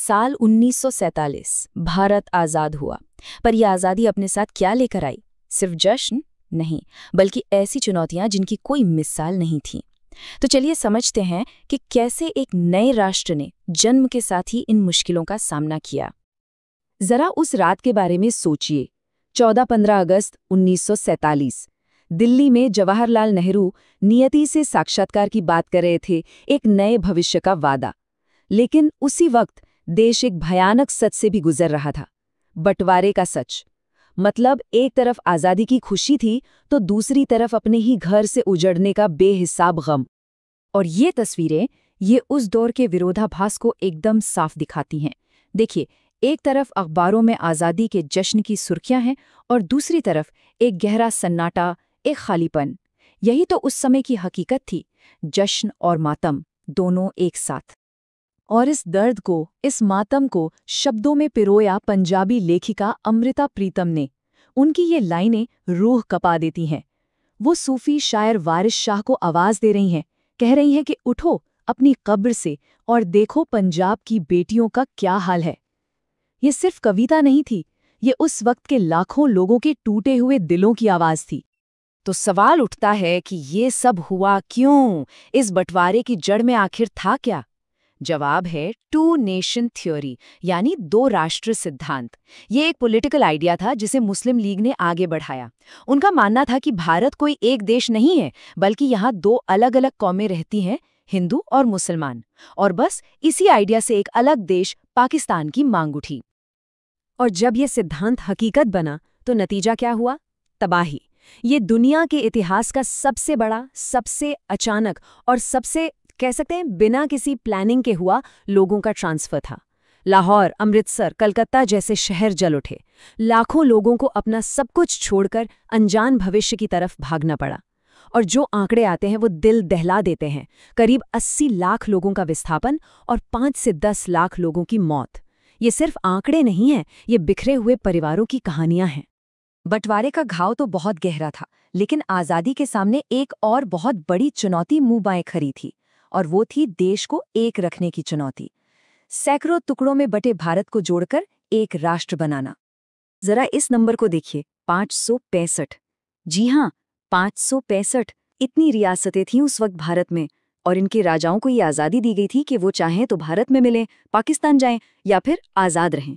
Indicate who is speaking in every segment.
Speaker 1: साल 1947 भारत आज़ाद हुआ। पर यह आज़ादी अपने साथ क्या लेकर आई? सिर्फ जश्न नहीं, बल्कि ऐसी चुनौतियां जिनकी कोई मिसाल नहीं थी। तो चलिए समझते हैं कि कैसे एक नए राष्ट्र ने जन्म के साथ ही इन मुश्किलों का सामना किया।
Speaker 2: जरा उस रात के बारे में सोचिए। 14-15 अगस्त 1947 दिल्ली में जवाहरलाल नेहरू नियति से साक्षात्कार की बात कर रहे थे, एक नए भविष्य का वादा। लेकिन उसी वक्त देश एक भयानक सच से भी गुजर रहा था, बंटवारे का सच। मतलब एक तरफ आज़ादी की खुशी थी तो दूसरी तरफ अपने ही घर से उजड़ने का बेहिसाब गम। और ये तस्वीरें ये उस दौर के विरोधाभास को एकदम साफ दिखाती हैं। देखिए, एक तरफ अखबारों में आज़ादी के जश्न की सुर्खियां हैं और दूसरी तरफ एक गहरा सन्नाटा, एक खालीपन। यही तो उस समय की हकीकत थी, जश्न और मातम दोनों एक साथ। और इस दर्द को, इस मातम को शब्दों में पिरोया पंजाबी लेखिका अमृता प्रीतम ने। उनकी ये लाइनें रूह कपा देती हैं। वो सूफी शायर वारिस शाह को आवाज़ दे रही हैं, कह रही हैं कि उठो अपनी कब्र से और देखो पंजाब की बेटियों का क्या हाल है। ये सिर्फ कविता नहीं थी, ये उस वक्त के लाखों लोगों के टूटे हुए दिलों की आवाज़ थी। तो सवाल उठता है कि ये सब हुआ क्यों? इस बंटवारे की जड़ में आखिर था क्या? जवाब है टू नेशन थ्योरी, यानी दो राष्ट्र सिद्धांत। ये एक पॉलिटिकल आइडिया था जिसे मुस्लिम लीग ने आगे बढ़ाया। उनका मानना था कि भारत कोई एक देश नहीं है, बल्कि यहाँ दो अलग अलग कौमें रहती हैं, हिंदू और मुसलमान। और बस इसी आइडिया से एक अलग देश पाकिस्तान की मांग उठी। और जब ये सिद्धांत हकीकत बना तो नतीजा क्या हुआ? तबाही। ये दुनिया के इतिहास का सबसे बड़ा, सबसे अचानक और सबसे कह सकते हैं बिना किसी प्लानिंग के हुआ लोगों का ट्रांसफर था। लाहौर, अमृतसर, कलकत्ता जैसे शहर जल उठे। लाखों लोगों को अपना सब कुछ छोड़कर अनजान भविष्य की तरफ भागना पड़ा। और जो आंकड़े आते हैं वो दिल दहला देते हैं। करीब 80 लाख लोगों का विस्थापन और 5 से 10 लाख लोगों की मौत। ये सिर्फ आंकड़े नहीं हैं, ये बिखरे हुए परिवारों की कहानियां हैं। बंटवारे का घाव तो बहुत गहरा था, लेकिन आज़ादी के सामने एक और बहुत बड़ी चुनौती मुंह बाएं खड़ी थी, और वो थी देश को एक रखने की चुनौती। सैकड़ों टुकड़ों में बटे भारत को जोड़कर एक राष्ट्र बनाना। जरा इस नंबर को देखिए, 565। जी हाँ, 565। इतनी रियासतें थीं उस वक्त भारत में, और इनके राजाओं को ये आज़ादी दी गई थी कि वो चाहें तो भारत में मिलें, पाकिस्तान जाएं या फिर आज़ाद रहें।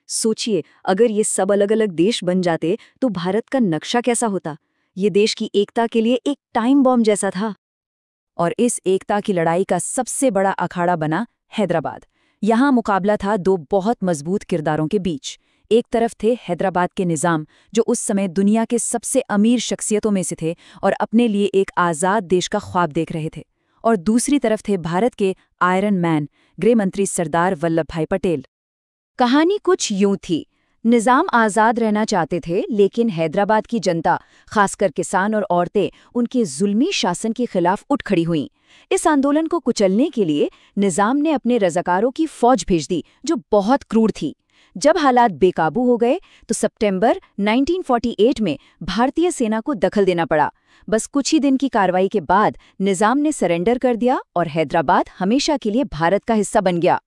Speaker 2: सोचिए, अगर ये सब अलग अलग देश बन जाते तो भारत का नक्शा कैसा होता? ये देश की एकता के लिए एक टाइम बॉम्ब जैसा था। और इस एकता की लड़ाई का सबसे बड़ा अखाड़ा बना हैदराबाद। यहाँ मुकाबला था दो बहुत मजबूत किरदारों के बीच। एक तरफ थे हैदराबाद के निज़ाम, जो उस समय दुनिया के सबसे अमीर शख्सियतों में से थे और अपने लिए एक आज़ाद देश का ख्वाब देख रहे थे। और दूसरी तरफ थे भारत के आयरन मैन, गृह मंत्री सरदार वल्लभ भाई पटेल। कहानी कुछ यूं थी। निज़ाम आज़ाद रहना चाहते थे, लेकिन हैदराबाद की जनता, खासकर किसान और औरतें, उनके जुल्मी शासन के खिलाफ उठ खड़ी हुईं। इस आंदोलन को कुचलने के लिए निज़ाम ने अपने रज़ाकारों की फौज भेज दी, जो बहुत क्रूर थी। जब हालात बेकाबू हो गए तो सितंबर 1948 में भारतीय सेना को दखल देना पड़ा। बस कुछ ही दिन की कार्रवाई के बाद निज़ाम ने सरेंडर कर दिया और हैदराबाद हमेशा के लिए भारत का हिस्सा बन गया।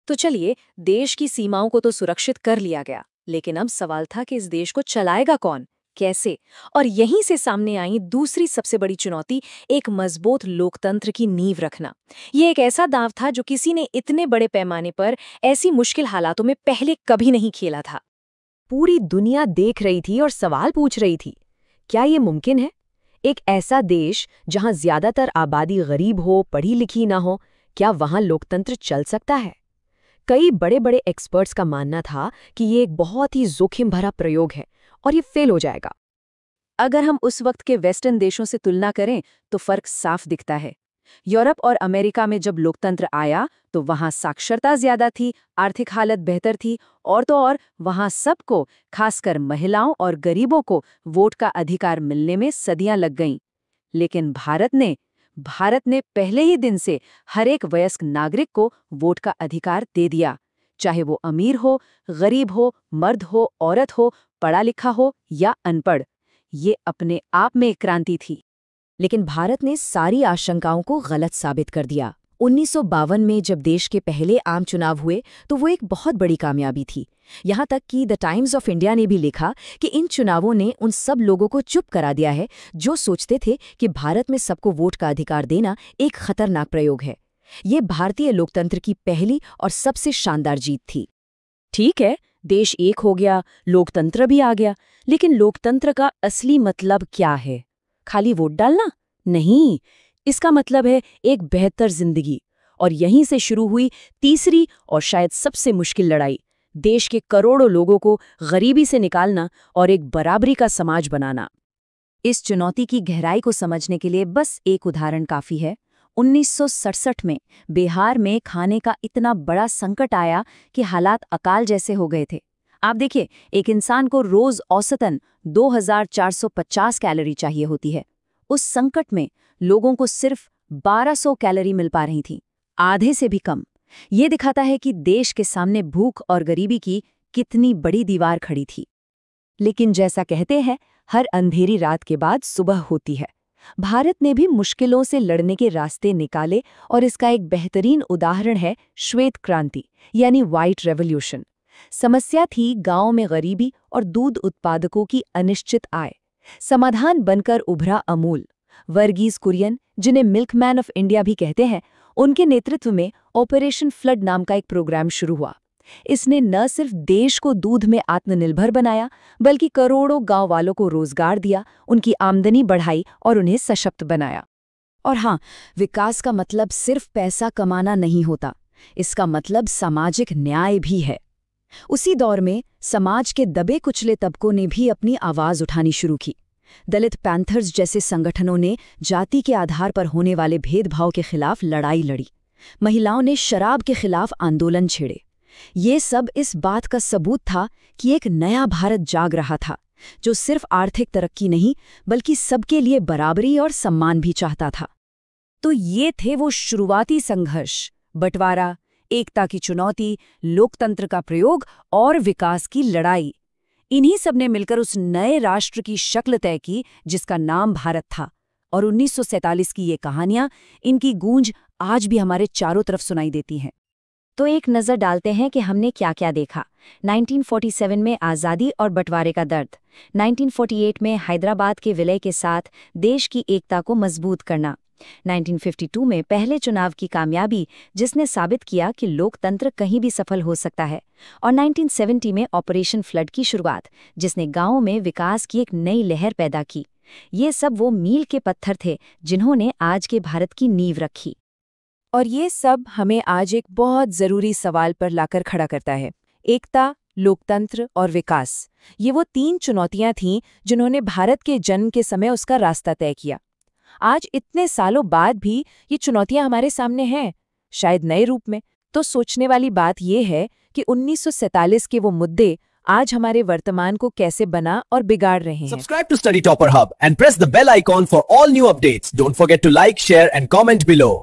Speaker 2: तो चलिए, देश की सीमाओं को तो सुरक्षित कर लिया गया, लेकिन अब सवाल था कि इस देश को चलाएगा कौन, कैसे? और यहीं से सामने आई दूसरी सबसे बड़ी चुनौती, एक मजबूत लोकतंत्र की नींव रखना। ये एक ऐसा दांव था जो किसी ने इतने बड़े पैमाने पर ऐसी मुश्किल हालातों में पहले कभी नहीं खेला था। पूरी दुनिया देख रही थी और सवाल पूछ रही थी, क्या ये मुमकिन है? एक ऐसा देश जहां ज्यादातर आबादी गरीब हो, पढ़ी लिखी ना हो, क्या वहां लोकतंत्र चल सकता है? कई बड़े बड़े एक्सपर्ट्स का मानना था कि ये एक बहुत ही जोखिम भरा प्रयोग है और ये फेल हो जाएगा। अगर हम उस वक्त के वेस्टर्न देशों से तुलना करें तो फर्क साफ दिखता है। यूरोप और अमेरिका में जब लोकतंत्र आया तो वहाँ साक्षरता ज्यादा थी, आर्थिक हालत बेहतर थी, और तो और वहाँ सबको, खासकर महिलाओं और गरीबों को, वोट का अधिकार मिलने में सदियां लग गईं। लेकिन भारत ने पहले ही दिन से हर एक वयस्क नागरिक को वोट का अधिकार दे दिया, चाहे वो अमीर हो, गरीब हो, मर्द हो, औरत हो, पढ़ा लिखा हो या अनपढ़। ये अपने आप में एक क्रांति थी। लेकिन भारत ने सारी आशंकाओं को गलत साबित कर दिया।
Speaker 1: 1952 में जब देश के पहले आम चुनाव हुए तो वो एक बहुत बड़ी कामयाबी थी। यहाँ तक कि द टाइम्स ऑफ इंडिया ने भी लिखा कि इन चुनावों ने उन सब लोगों को चुप करा दिया है जो सोचते थे कि भारत में सबको वोट का अधिकार देना एक खतरनाक प्रयोग है। ये भारतीय लोकतंत्र की पहली और सबसे शानदार जीत थी।
Speaker 2: ठीक है, देश एक हो गया, लोकतंत्र भी आ गया, लेकिन लोकतंत्र का असली मतलब क्या है? खाली वोट डालना? नहीं, इसका मतलब है एक बेहतर जिंदगी। और यहीं से शुरू हुई तीसरी और शायद सबसे मुश्किल लड़ाई, देश के करोड़ों लोगों को गरीबी से निकालना और एक बराबरी का समाज बनाना।
Speaker 1: इस चुनौती की गहराई को समझने के लिए बस एक उदाहरण काफी है। 1967 में बिहार में खाने का इतना बड़ा संकट आया कि हालात अकाल जैसे हो गए थे। आप देखिए, एक इंसान को रोज औसतन 2450 कैलोरी चाहिए होती है। उस संकट में लोगों को सिर्फ 1200 कैलोरी मिल पा रही थी, आधे से भी कम। ये दिखाता है कि देश के सामने भूख और गरीबी की कितनी बड़ी दीवार खड़ी थी।
Speaker 2: लेकिन जैसा कहते हैं, हर अंधेरी रात के बाद सुबह होती है। भारत ने भी मुश्किलों से लड़ने के रास्ते निकाले और इसका एक बेहतरीन उदाहरण है श्वेत क्रांति यानी व्हाइट रेवोल्यूशन। समस्या थी गांव में गरीबी और दूध उत्पादकों की अनिश्चित आय। समाधान बनकर उभरा अमूल। वर्गीज कुरियन, जिन्हें मिल्कमैन ऑफ इंडिया भी कहते हैं, उनके नेतृत्व में ऑपरेशन फ्लड नाम का एक प्रोग्राम शुरू हुआ। इसने न सिर्फ देश को दूध में आत्मनिर्भर बनाया, बल्कि करोड़ों गांव वालों को रोजगार दिया, उनकी आमदनी बढ़ाई और उन्हें सशक्त बनाया।
Speaker 1: और हाँ, विकास का मतलब सिर्फ पैसा कमाना नहीं होता, इसका मतलब सामाजिक न्याय भी है। उसी दौर में समाज के दबे कुचले तबकों ने भी अपनी आवाज उठानी शुरू की। दलित पैंथर्स जैसे संगठनों ने जाति के आधार पर होने वाले भेदभाव के खिलाफ लड़ाई लड़ी। महिलाओं ने शराब के खिलाफ आंदोलन छेड़े। ये सब इस बात का सबूत था कि एक नया भारत जाग रहा था, जो सिर्फ आर्थिक तरक्की नहीं बल्कि सबके लिए बराबरी और सम्मान भी चाहता था।
Speaker 2: तो ये थे वो शुरुआती संघर्ष, बंटवारा, एकता की चुनौती, लोकतंत्र का प्रयोग और विकास की लड़ाई। इन्हीं सब ने मिलकर उस नए राष्ट्र की शक्ल तय की जिसका नाम भारत था। और 1947 की ये कहानियां, इनकी गूंज आज भी हमारे चारों तरफ सुनाई देती हैं।
Speaker 1: तो एक नज़र डालते हैं कि हमने क्या क्या देखा। 1947 में आज़ादी और बंटवारे का दर्द, 1948 में हैदराबाद के विलय के साथ देश की एकता को मजबूत करना, 1952 में पहले चुनाव की कामयाबी जिसने साबित किया कि लोकतंत्र कहीं भी सफल हो सकता है, और 1970 में ऑपरेशन फ्लड की शुरुआत जिसने गांवों में विकास की एक नई लहर पैदा की। ये सब वो मील के पत्थर थे जिन्होंने आज के भारत की नींव रखी।
Speaker 2: और ये सब हमें आज एक बहुत ज़रूरी सवाल पर लाकर खड़ा करता है। एकता, लोकतंत्र और विकास, ये वो 3 चुनौतियां थीं जिन्होंने भारत के जन्म के समय उसका रास्ता तय किया। आज इतने सालों बाद भी ये चुनौतियां हमारे सामने हैं, शायद नए रूप में। तो सोचने वाली बात ये है कि 1947 के वो मुद्दे आज हमारे वर्तमान को कैसे बना और बिगाड़ रहे हैं।
Speaker 3: Subscribe to Study Topper Hub and press the bell icon for all new updates. Don't forget to like, share and comment below.